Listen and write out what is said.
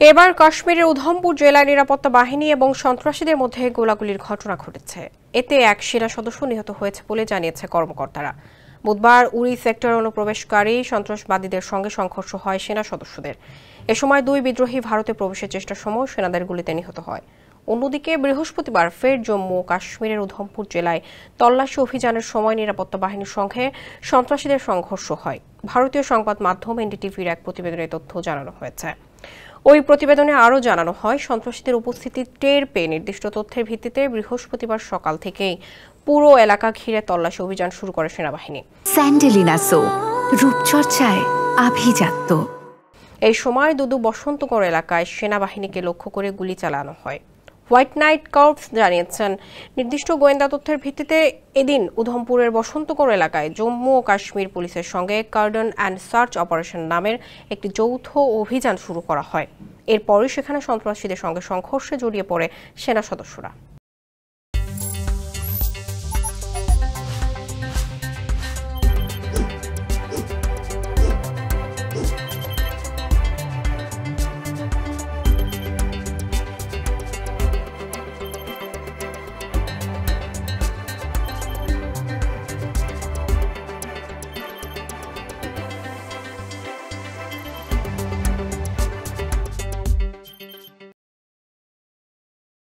এবার কাশ্মীরের উধমপুর জেলায় নিরাপত্তা বাহিনী এবং সন্ত্রাসীদের মধ্যে গোলাগুলির ঘটনা ঘটেছে। এতে এক সেনা সদস্য নিহত হয়েছে বলে জানিয়েছে কর্মকর্তারা। বুধবার উরি সেক্টর অনুপ্রবেশকারী সন্ত্রাসবাদীদের সঙ্গে সংঘর্ষ হয় সেনা সদস্যদের। এ সময় দুই বিদ্রোহী ভারতে প্রবেশের চেষ্টার সময় সেনাদের গুলিতে নিহত হয়। অন্যদিকে বৃহস্পতিবার ফের জম্মু ও কাশ্মীরের উধমপুর জেলায় তল্লাশি অভিযানের সময় নিরাপত্তা বাহিনীর সঙ্গে সন্ত্রাসীদের সংঘর্ষ হয়। ভারতীয় সংবাদ মাধ্যম এনডিটিভির এক প্রতিবেদনে তথ্য জানানো হয়েছে। ওই প্রতিবেদনে আরও জানানো হয়, সন্ত্রাসীদের উপস্থিতি টের পেয়ে নির্দিষ্ট তথ্যের ভিত্তিতে বৃহস্পতিবার সকাল থেকেই পুরো এলাকা ঘিরে তল্লাশি অভিযান শুরু করে সেনাবাহিনী। স্যান্ডেলিনা সো, রূপচর্চায় আভিজাত্য। এই সময় দুদু বসন্তগড় এলাকায় সেনাবাহিনীকে লক্ষ্য করে গুলি চালানো হয়। হোয়াইট নাইট কর্পস জানিয়েছেন, নির্দিষ্ট গোয়েন্দা তথ্যের ভিত্তিতে এদিন উধমপুরের বসন্তগড় এলাকায় জম্মু ও কাশ্মীর পুলিশের সঙ্গে কার্ডন অ্যান্ড সার্চ অপারেশন নামের একটি যৌথ অভিযান শুরু করা হয়। এরপরই সেখানে সন্ত্রাসীদের সঙ্গে সংঘর্ষে জড়িয়ে পড়ে সেনা সদস্যরা।